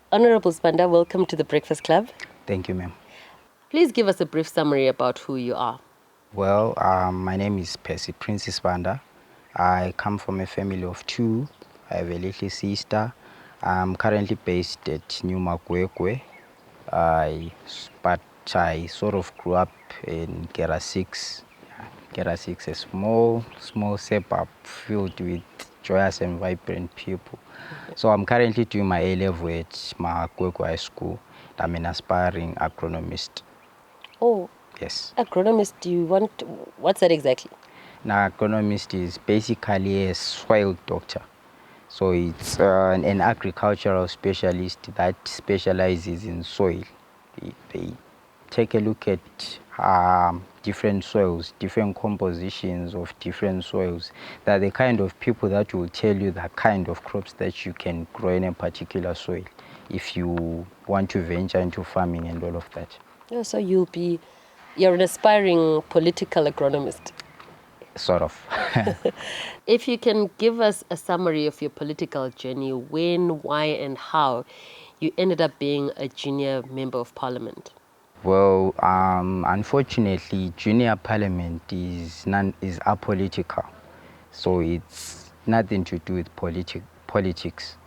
Honorable Sibanda, welcome to the Breakfast Club. Thank you, ma'am. Please give us a brief summary about who you are. Well, my name is Percy Prince Sibanda. I come from a family of two. I have a little sister. I'm currently based at New Magwegwe, but I sort of grew up in Gera 6. Gera 6, a small suburb filled with joyous and vibrant people. So I'm currently doing my A-level at Magwegwe High School. I'm an aspiring agronomist. Oh, yes. Agronomist, what's that exactly? Now, agronomist is basically a soil doctor. So it's an agricultural specialist that specializes in soil. They take a look at different soils, different compositions of different soils. They're the kind of people that will tell you the kind of crops that you can grow in a particular soil if you want to venture into farming and all of that. Oh, so you're an aspiring political agronomist. Sort of. If you can give us a summary of your political journey, when, why, and how you ended up being a junior member of parliament. Well, unfortunately, junior parliament is apolitical, so it's nothing to do with politics.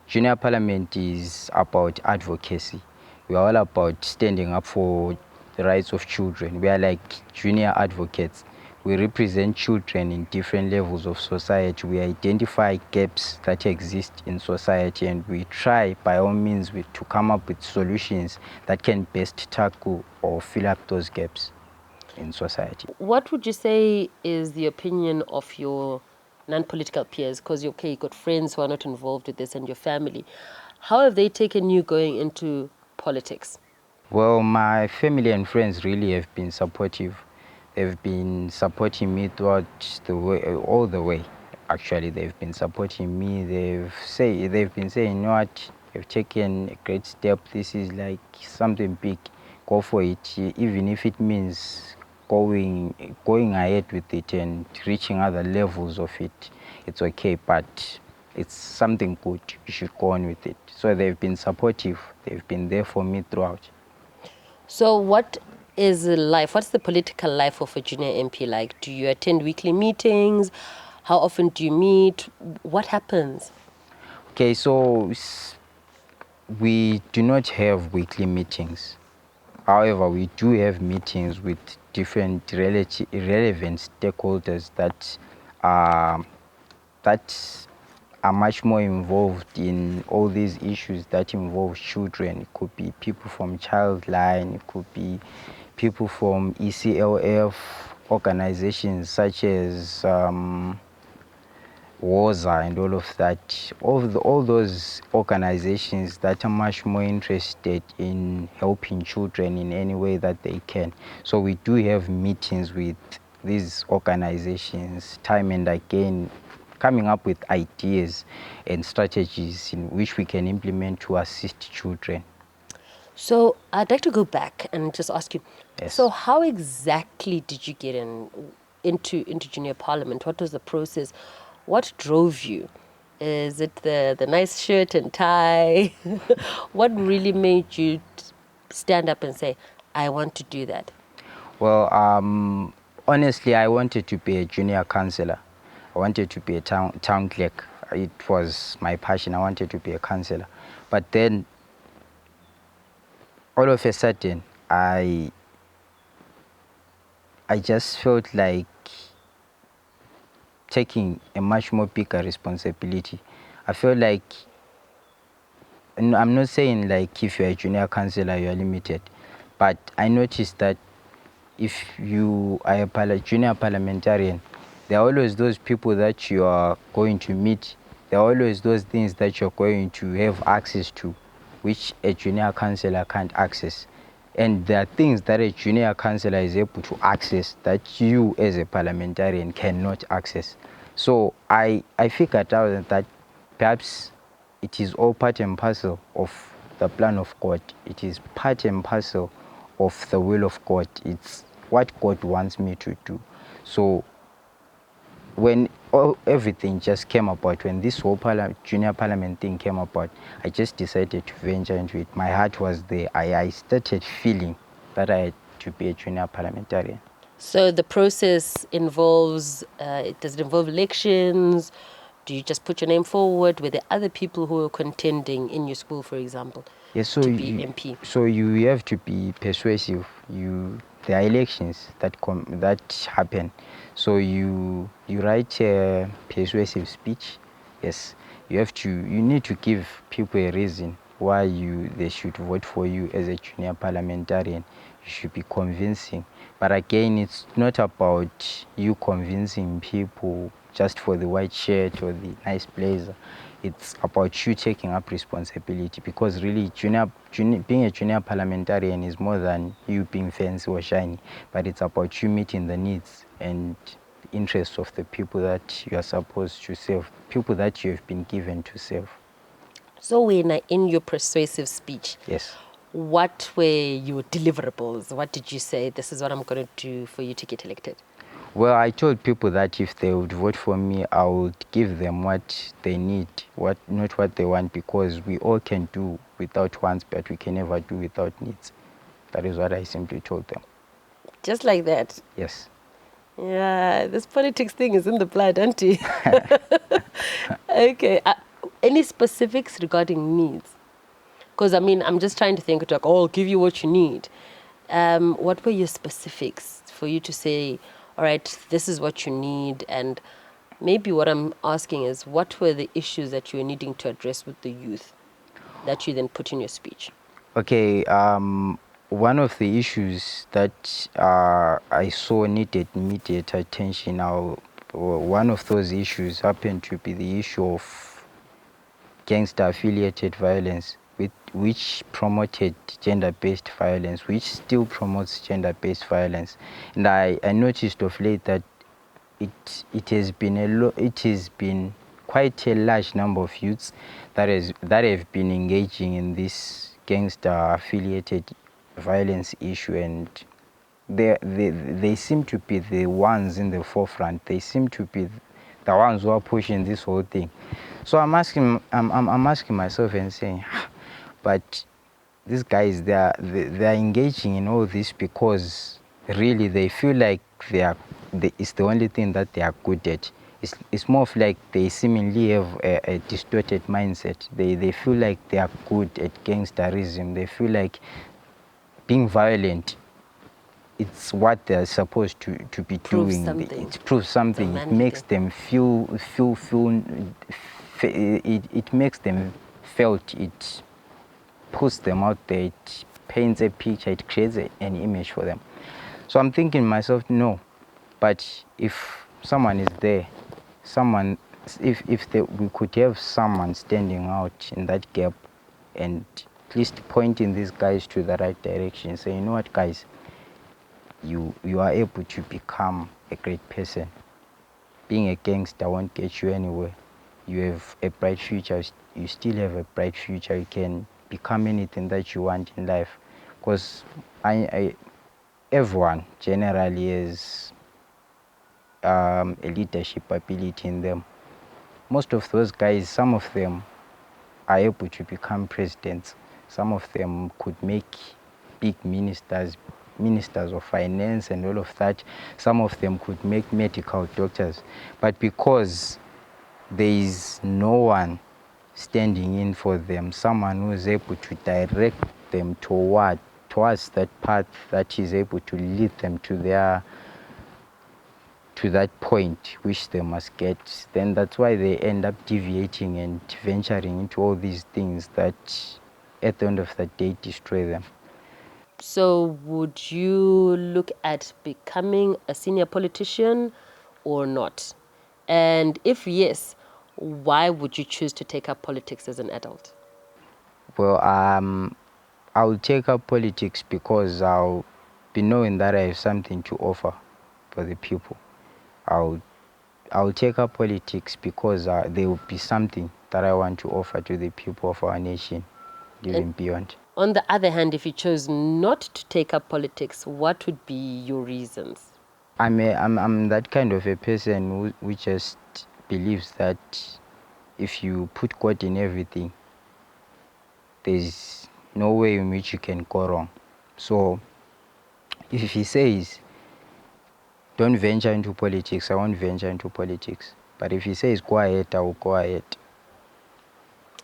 Junior parliament is about advocacy. We are all about standing up for the rights of children. We are like junior advocates. We represent children in different levels of society. We identify gaps that exist in society, and we try by all means to come up with solutions that can best tackle or fill up those gaps in society. What would you say is the opinion of your non-political peers? Because you got friends who are not involved with this and your family. How have they taken you going into politics? Well, my family and friends really have been supportive. They've been supporting me throughout the way, all the way. Actually, they've been supporting me. They've been saying, you know what, you've taken a great step. This is like something big. Go for it, even if it means going ahead with it and reaching other levels of it. It's okay, but it's something good. You should go on with it. So they've been supportive. They've been there for me throughout. So what is life? What's the political life of a junior MP like? Do you attend weekly meetings? How often do you meet? What happens? Okay, so we do not have weekly meetings. However, we do have meetings with different relevant stakeholders that are much more involved in all these issues that involve children. It could be people from Childline, it could be people from ECLF, organizations such as WOZA and all of that. All those organizations that are much more interested in helping children in any way that they can. So we do have meetings with these organizations time and again, coming up with ideas and strategies in which we can implement to assist children. So I'd like to go back and just ask you, Yes. So how exactly did you get into junior parliament? What was the process? What drove you? Is it the nice shirt and tie? What really made you stand up and say, I want to do that? Well, honestly, I wanted to be a junior councillor. I wanted to be a town clerk. It was my passion. I wanted to be a councillor. But then, all of a sudden, I just felt like taking a much more bigger responsibility. I feel like, and I'm not saying like if you're a junior councillor, you're limited, but I noticed that if you are a junior parliamentarian, there are always those people that you are going to meet. There are always those things that you're going to have access to, which a junior councillor can't access. And there are things that a junior councillor is able to access that you as a parliamentarian cannot access. So I figured out that perhaps it is all part and parcel of the plan of God. It is part and parcel of the will of God. It's what God wants me to do. So when everything just came about. When this whole junior parliament thing came about, I just decided to venture into it. My heart was there. I started feeling that I had to be a junior parliamentarian. So the process involves, does it involve elections? Do you just put your name forward? Were there other people who were contending in your school, for example, Yes, so to be MP? So you have to be persuasive. There are elections that happen. So you write a persuasive speech. Yes, you need to give people a reason why they should vote for you as a junior parliamentarian. You should be convincing. But again, it's not about you convincing people just for the white shirt or the nice blazer. It's about you taking up responsibility, because really being a junior parliamentarian is more than you being fancy or shiny, but it's about you meeting the needs and interests of the people that you are supposed to serve, people that you have been given to serve. So when in your persuasive speech, Yes. what were your deliverables? What did you say? This is what I'm going to do for you to get elected. Well, I told people that if they would vote for me, I would give them what they need, not what they want, because we all can do without wants, but we can never do without needs. That is what I simply told them. Just like that? Yes. Yeah, this politics thing is in the blood, auntie. Okay. Any specifics regarding needs? Because, I mean, I'm just trying to think, like, oh, I'll give you what you need. What were your specifics for you to say, all right, this is what you need? And maybe what I'm asking is, what were the issues that you were needing to address with the youth that you then put in your speech? Okay, one of the issues that I saw needed immediate attention now, one of those issues happened to be the issue of gangster-affiliated violence, which promoted gender-based violence, which still promotes gender-based violence. And I noticed of late that it has been quite a large number of youths that have been engaging in this gangster-affiliated violence issue, and they seem to be the ones in the forefront. They seem to be the ones who are pushing this whole thing. So I'm asking myself and saying, but these guys, they are engaging in all this because really they feel like it's the only thing that they are good at. It's more of like they seemingly have a distorted mindset. They feel like they are good at gangsterism. They feel like being violent, it's what they're supposed to be doing. Something. It proves something. It makes them it makes them felt. It puts them out there. It paints a picture. It creates an image for them. So I'm thinking to myself, no. But if someone is there, we could have someone standing out in that gap and at least pointing these guys to the right direction, say, you know what, guys, you are able to become a great person. Being a gangster won't get you anywhere. You have a bright future. You still have a bright future. You can become anything that you want in life, because everyone generally has a leadership ability in them. Most of those guys, some of them are able to become presidents. Some of them could make big ministers of finance and all of that. Some of them could make medical doctors. But because there is no one standing in for them, someone who is able to direct them towards that path that is able to lead them to that point which they must get, then that's why they end up deviating and venturing into all these things that at the end of the day destroy them. So would you look at becoming a senior politician or not? And if yes, why would you choose to take up politics as an adult? Well, I'll take up politics because I'll be knowing that I have something to offer for the people. I'll take up politics because there will be something that I want to offer to the people of our nation, even beyond. On the other hand, if you chose not to take up politics, what would be your reasons? I'm that kind of a person who just believes that if you put God in everything, there's no way in which you can go wrong. So if he says, don't venture into politics, I won't venture into politics. But if he says, go ahead, I will go ahead.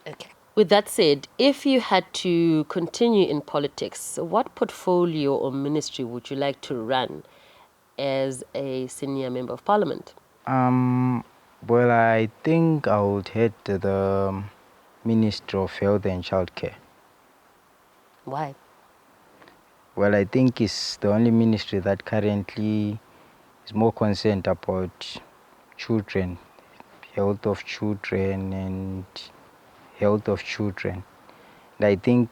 Okay. With that said, if you had to continue in politics, what portfolio or ministry would you like to run as a senior member of parliament? Well, I think I would head to the Ministry of Health and Childcare. Why? Well, I think it's the only ministry that currently is more concerned about children, health of children and health of children. And I think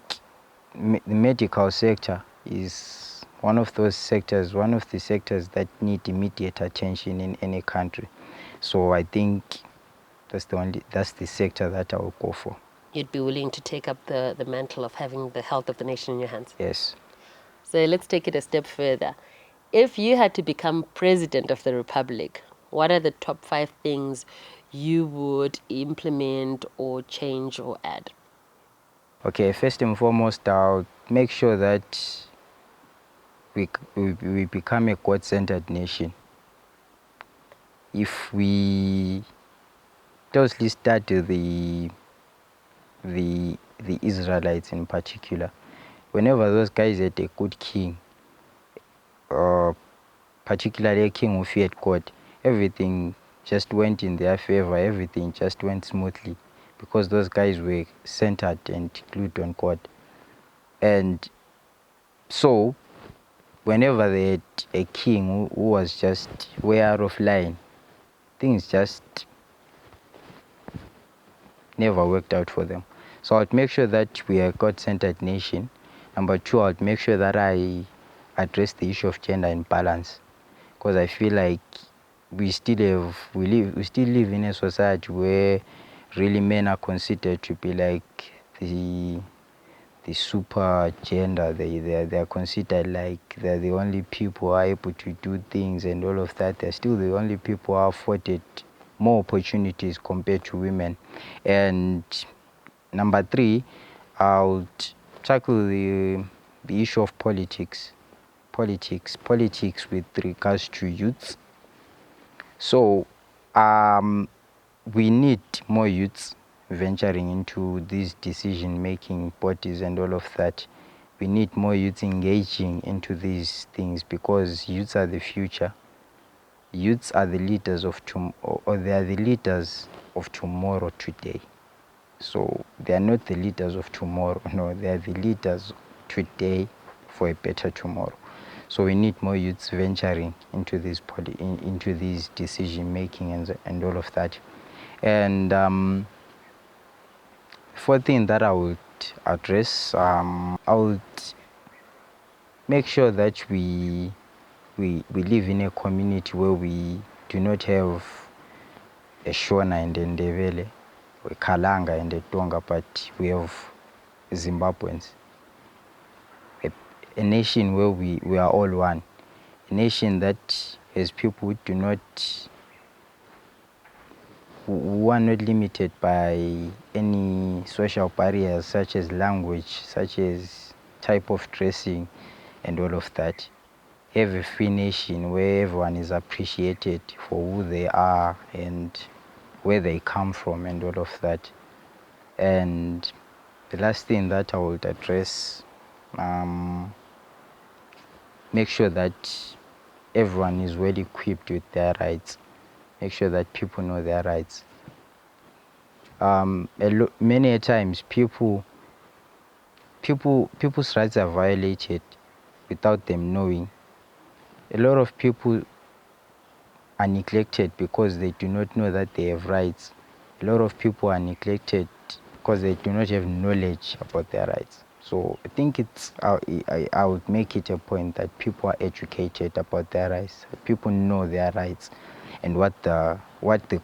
the medical sector is one of the sectors that need immediate attention in any country. So I think that's the sector that I will go for. You'd be willing to take up the mantle of having the health of the nation in your hands? Yes. So let's take it a step further. If you had to become president of the republic, what are the top 5 things you would implement or change or add? Okay, first and foremost, I'll make sure that we become a God-centered nation. If we closely study the Israelites in particular, whenever those guys had a good king, particularly a king who feared God, everything just went in their favor, everything just went smoothly because those guys were centered and glued on God. And so, whenever they had a king who was just way out of line, things just never worked out for them. So I'd make sure that we are a God-centered nation. Number 2, I'd make sure that I address the issue of gender imbalance, because I feel like we still live in a society where really men are considered to be like the super gender. They are considered like they're the only people who are able to do things and all of that. They're still the only people who are afforded more opportunities compared to women. And number 3, I would tackle the issue of politics with regards to youth. So we need more youths venturing into these decision-making bodies and all of that. We need more youths engaging into these things because youths are the future. Youths are the leaders of tomorrow, or they are the leaders of tomorrow today. So they are not the leaders of tomorrow. No, they are the leaders today for a better tomorrow. So we need more youths venturing into into these decision making and all of that. And fourth thing that I would address, I would make sure that we live in a community where we do not have a Shona and a Ndebele, a Kalanga and a Tonga, but we have Zimbabweans. A nation where we are all one. A nation that has people who are not limited by any social barriers such as language, such as type of dressing and all of that. Have a free nation where everyone is appreciated for who they are and where they come from and all of that. And the last thing that I would address, make sure that everyone is well equipped with their rights. Make sure that people know their rights. Many times people's rights are violated without them knowing. A lot of people are neglected because they do not know that they have rights. A lot of people are neglected because they do not have knowledge about their rights. So I think I would make it a point that people are educated about their rights. People know their rights and what the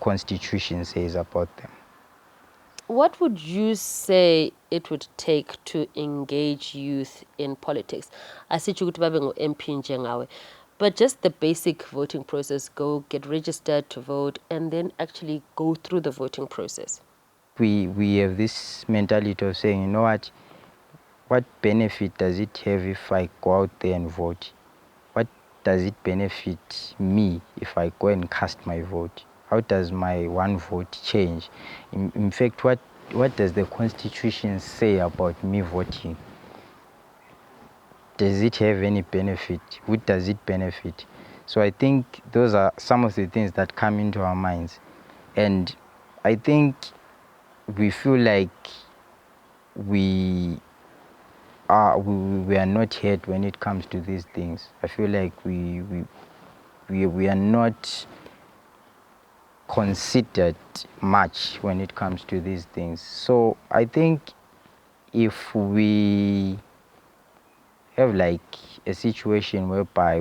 Constitution says about them. What would you say it would take to engage youth in politics? Asitsho ukuthi babe ngo-MP njengawe, But just the basic voting process, go get registered to vote and then actually go through the voting process. We have this mentality of saying, you know what benefit does it have if I go out there and vote? What does it benefit me if I go and cast my vote? How does my one vote change? In fact, what does the Constitution say about me voting? Does it have any benefit? Who does it benefit? So I think those are some of the things that come into our minds. And I think we feel like we are not heard when it comes to these things. I feel like we are not considered much when it comes to these things. So I think if we have like a situation whereby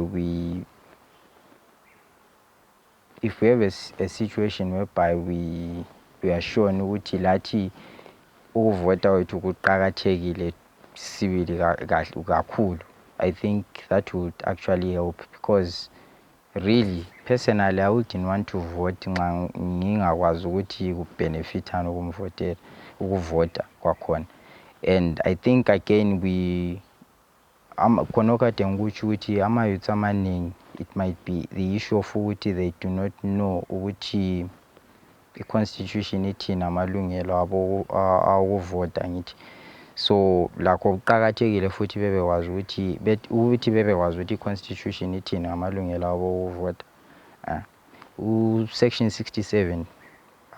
if we have a situation whereby we are shown ukuthi lathi ukuvota wethu kuqakathekile sibili kakhulu, I think that would actually help, because really personally I wouldn't want to vote nxa ngingakwazi ukuthi kubenefithani ukuvota kwakhona. And I think again khona okade ngikutsho ukuthi ama-youths amaningi, it might be the issue of ukuthi they do not know ukuthi i-constitution ithini amalungelo abo awokuvota ngithi. So lakho kuqakathekile futhi bebekwazi ukuthi i-constitution ithini amalungelo abo okuvota. Section 67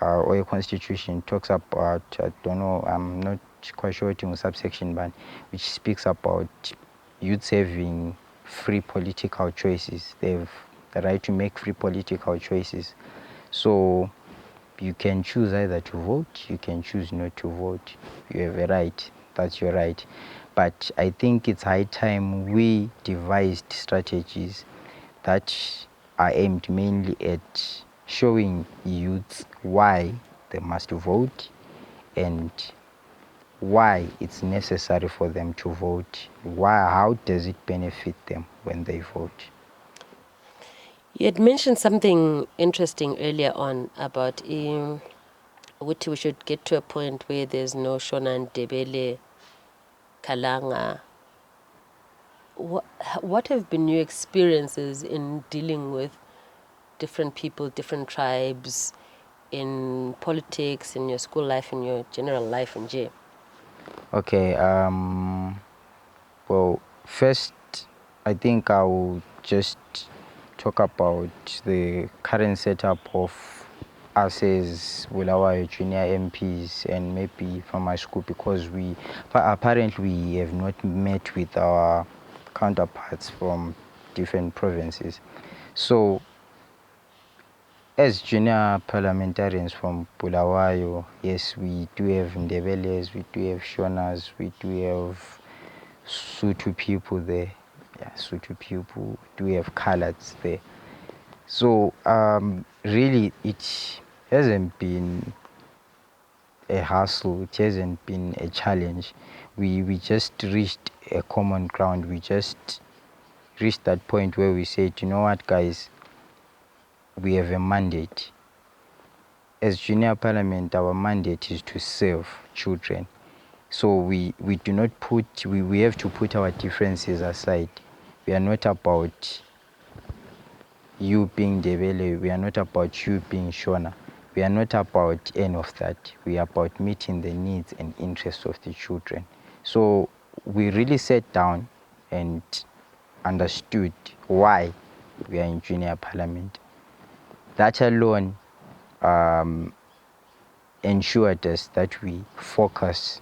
or a constitution talks about, I don't know, I'm not quite sure what subsection ban, which speaks about youths having free political choices. They have the right to make free political choices. So you can choose either to vote, you can choose not to vote. You have a right, that's your right. But I think it's high time we devised strategies that are aimed mainly at showing youths why they must vote and why it's necessary for them to vote. How does it benefit them when they vote? You had mentioned something interesting earlier on about we should get to a point where there's no Shona, Ndebele, Kalanga. What have been your experiences in dealing with different people, different tribes, in politics, in your school life, in your general life in jail? Okay, well, first, I think I will just talk about the current setup of us as Bulawayo junior MPs and maybe from my school, because apparently we have not met with our counterparts from different provinces. So as junior parliamentarians from Bulawayo, yes, we do have Ndebeles, we do have Shonas, we do have Sotho people there. Yeah, Sotho people, do we have coloureds there. So really it hasn't been a hassle, it hasn't been a challenge. We just reached a common ground. We just reached that point where we said, you know what guys, we have a mandate. As junior parliament, our mandate is to serve children. So we do not we have to put our differences aside. We are not about you being Ndebele, we are not about you being Shona. We are not about any of that. We are about meeting the needs and interests of the children. So we really sat down and understood why we are in junior parliament. That alone ensured us that we focus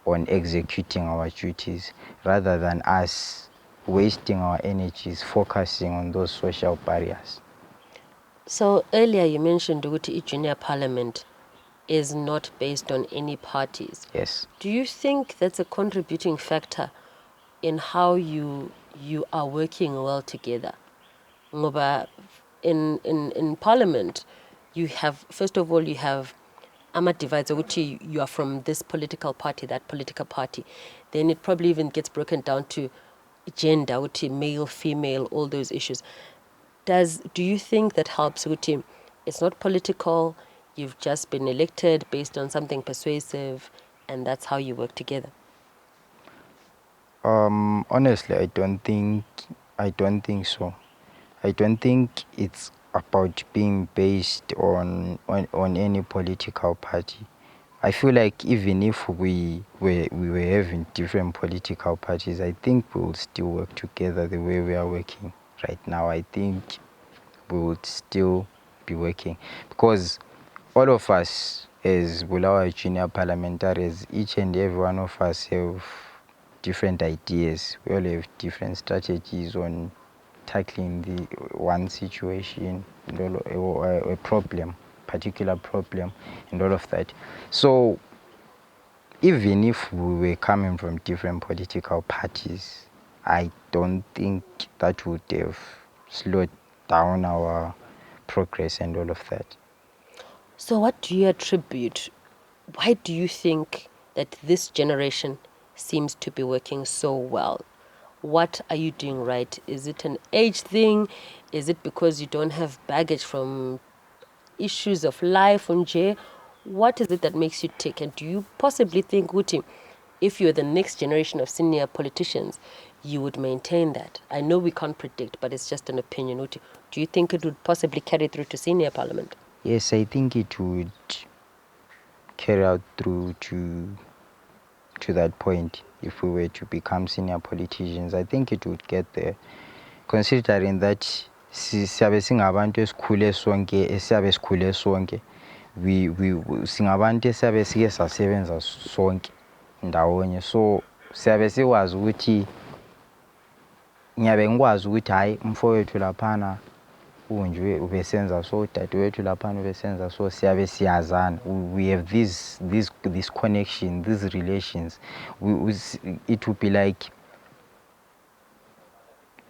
on executing our duties rather than us wasting our energies focusing on those social barriers. So earlier you mentioned Uguti Junior Parliament is not based on any parties. Yes. Do you think that's a contributing factor in how you are working well together? Ngoba in Parliament, you have, first of all, you have divides, which you are from this political party, that political party. Then it probably even gets broken down to gender, uthi male, female, all those issues. Do you think that helps? Uthi it's not political, you've just been elected based on something persuasive, and that's how you work together? Honestly, I don't think so. I don't think it's about being based on any political party. I feel like even if we were having different political parties, I think we would still work together the way we are working right now. I think we would still be working because all of us as Bulawayo junior parliamentarians, each and every one of us have different ideas. We all have different strategies on tackling the one situation or a problem, particular problem, and all of that. So even if we were coming from different political parties, I don't think that would have slowed down our progress and all of that. So what do you attribute? Why do you think that this generation seems to be working so well? What are you doing right? Is it an age thing? Is it because you don't have baggage from issues of life, Unje? What is it that makes you tick? And do you possibly think, Uti, if you're the next generation of senior politicians, you would maintain that? I know we can't predict, but it's just an opinion. Uti, do you think it would possibly carry through to senior parliament? Yes, I think it would carry out through to that point. If we were to become senior politicians, I think it would get there, considering that siyabe singabantu esikhule sonke singabantu esiyabe sike sasebenza sonke ndawonye, so siyabe sikwazi ukuthi ngiyabe ngikwazi ukuthi hayi umfowethu laphana unje ubesenza so, dadewethu laphana ubesenza so, siyabe siyazana. We have this connection, these relations. It would be like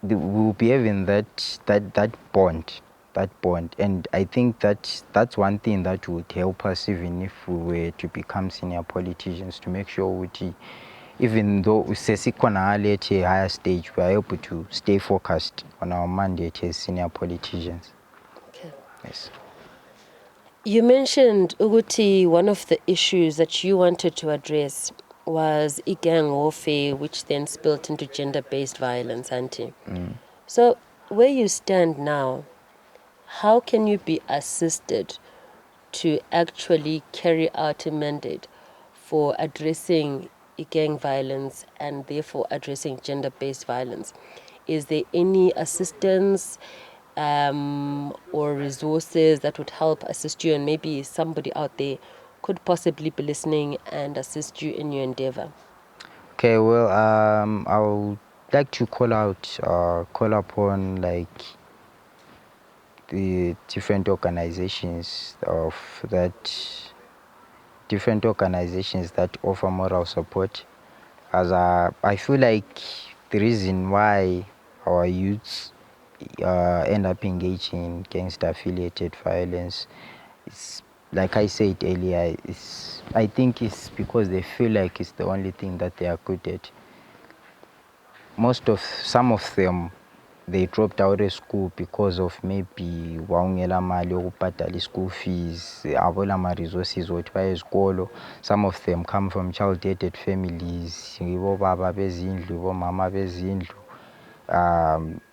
we will be having that bond, and I think that's one thing that would help us even if we were to become senior politicians, to make sure we, even though sesikhona at a higher stage, we are able to stay focused on our mandate as senior politicians. Okay. Yes. You mentioned, Uguti, one of the issues that you wanted to address was gang warfare, which then spilled into gender-based violence, Auntie. So, where you stand now, how can you be assisted to actually carry out a mandate for addressing gang violence and therefore addressing gender-based violence? Is there any assistance or resources that would help assist you, and maybe somebody out there could possibly be listening and assist you in your endeavor? Okay, well, I would like to call upon like the different organizations that offer moral support, as I feel like the reason why our youths end up engaging in gangster affiliated violence is, like I said earlier, I think it's because they feel like it's the only thing that they are good at. Some of them, they dropped out of school because of maybe waungela mali yokubhadala school fees, abola ma resources wokuthi baye esikolo. Some of them come from child-headed families, baba bezindlu, mama bezindlu.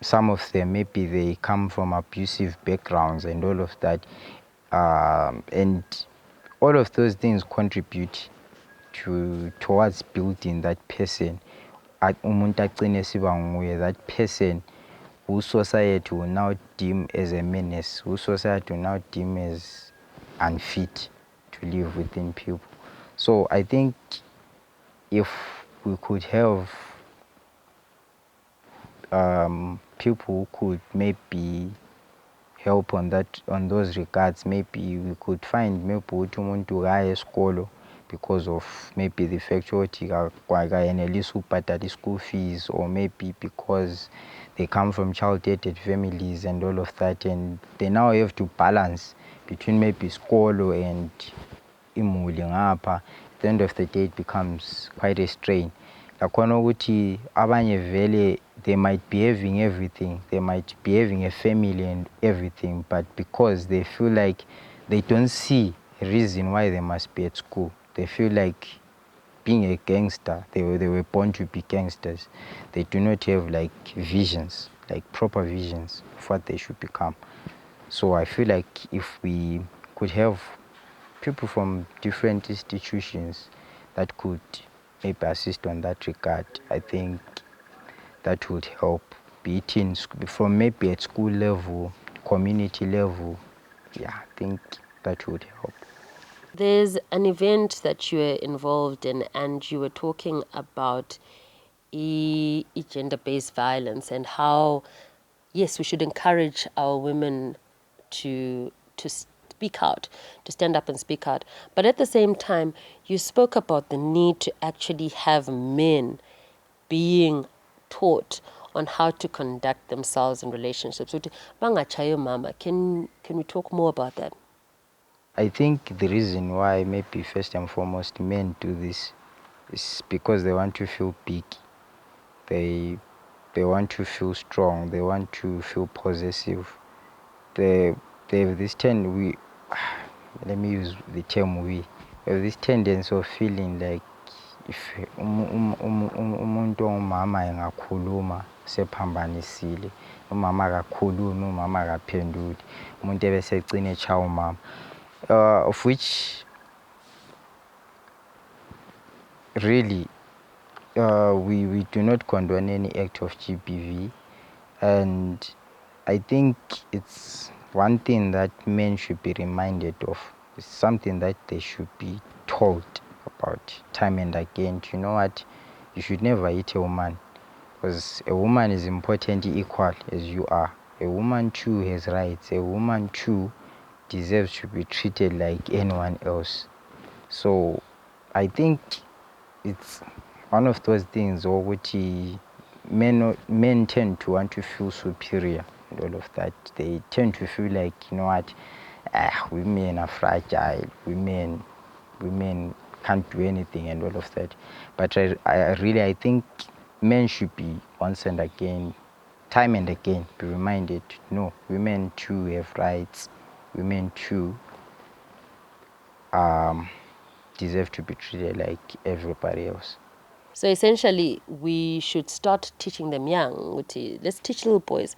Some of them maybe they come from abusive backgrounds and all of that, and all of those things contribute towards building that person. That person who society will now deem as a menace, who society will now deem as unfit to live within people. So I think if we could have people who could maybe help on those regards, maybe we could find maybe umuntu kaya esikolo because of maybe the fact ukuthi akayenelisi ukubhadala school fees, or maybe because they come from child-headed families and all of that, and they now have to balance between maybe isikolo and imuli ngapha. At the end of the day, it becomes quite a strain. Lakhona ukuthi abanye vele they might be having everything, they might be having a family and everything, but because they feel like they don't see a reason why they must be at school, they feel like being a gangster, they were born to be gangsters. They do not have like visions, like proper visions of what they should become. So I feel like if we could have people from different institutions that could maybe assist on that regard, I think that would help, be it in from maybe at school level, community level. Yeah, I think that would help. There's an event that you were involved in, and you were talking about gender-based violence and how, yes, we should encourage our women to speak out, to stand up and speak out. But at the same time, you spoke about the need to actually have men being taught on how to conduct themselves in relationships. Bangachayo mama, can we talk more about that? I think the reason why maybe first and foremost men do this is because they want to feel big. They want to feel strong. They want to feel possessive. They have this tendency, let me use the term we have this tendency of feeling like if umuntu ongumama engakhuluma sephambanisile, umama akakhulumi, umama akaphenduli, umuntu ebese egcina echaya umama, of which really we do not condone any act of GBV, and I think it's one thing that men should be reminded of. It's something that they should be told about time and again. You know what? You should never hit a woman, because a woman is important equal as you are. A woman too has rights. A woman too deserves to be treated like anyone else. So I think it's one of those things which men tend to want to feel superior and all of that. They tend to feel like, you know what, women are fragile, women can't do anything and all of that. But I think men should be once and again, time and again, be reminded, no, women too have rights, women too deserve to be treated like everybody else. So essentially, we should start teaching them young. Let's teach little boys.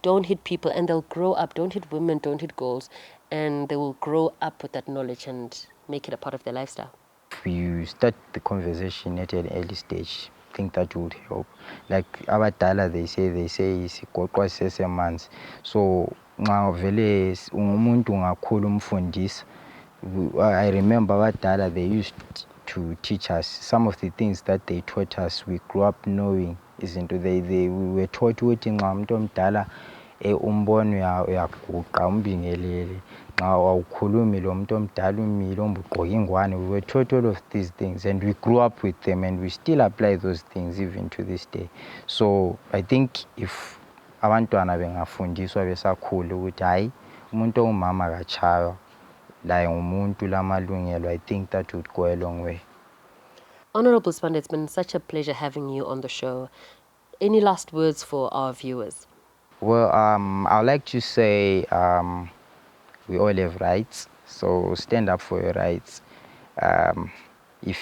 Don't hit people, and they'll grow up. Don't hit women, don't hit girls, and they will grow up with that knowledge and make it a part of their lifestyle. If you start the conversation at an early stage, I think that would help. Like abadala, they say isigoqwa sisesemanzi. So nxa vele umuntu ngakhulu umfundisi, I remember abadala, they used to teach us some of the things that they taught us. We grew up knowing, isn't it? We were taught ukuthi nxa umuntu omdala umbono uyaguqa umbingelele, nxa awukhulumi lo muntu omdala umile ugqoke ingwane. We were taught all of these things and we grew up with them, and we still apply those things even to this day. So I think if abantwana bengafundiswa besakhula ukuthi hayi umuntu ongumama akatshaywa, like umuntu lamalungelo, I think that would go a long way. Honorable Sibanda, it's been such a pleasure having you on the show. Any last words for our viewers? Well, I'd like to say we all have rights, so stand up for your rights. If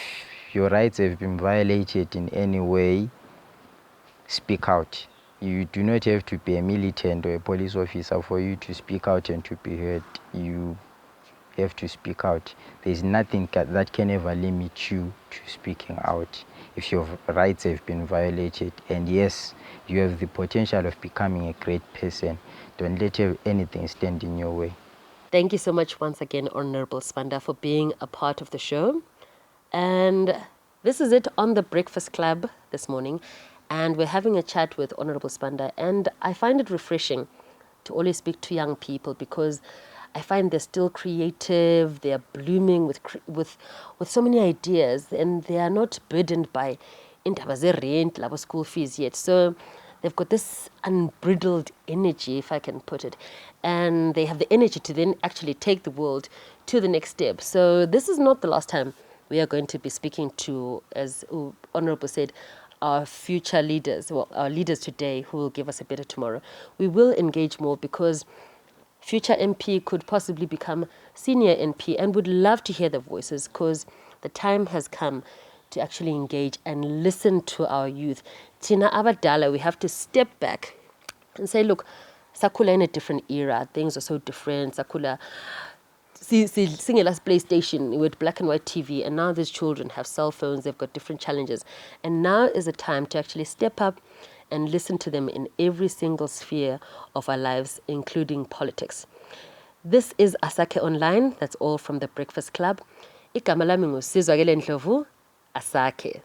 your rights have been violated in any way, speak out. You do not have to be a militant or a police officer for you to speak out and to be heard. You have to speak out. There's nothing that can ever limit you to speaking out if your rights have been violated. And yes, you have the potential of becoming a great person. Don't let anything stand in your way. Thank you so much once again, Honorable Sibanda, for being a part of the show. And this is it on the Breakfast Club this morning. And we're having a chat with Honorable Sibanda. And I find it refreshing to always speak to young people, because I find they're still creative, they're blooming with so many ideas, and they are not burdened by rent, school fees yet. So they've got this unbridled energy, if I can put it, and they have the energy to then actually take the world to the next step. So this is not the last time we are going to be speaking to, as Honorable said, our future leaders, well, our leaders today who will give us a better tomorrow, we will engage more, because future MP could possibly become senior MP, and would love to hear their voices, because the time has come to actually engage and listen to our youth. Tina abadala, we have to step back and say, look, Sakula in a different era, things are so different. Sakula, singing last PlayStation with black and white TV, and now these children have cell phones, they've got different challenges. And now is a time to actually step up and listen to them in every single sphere of our lives, including politics. This is Asake Online. That's all from the Breakfast Club. Igama lami ngu Sizwakele Ndlovu. Asake.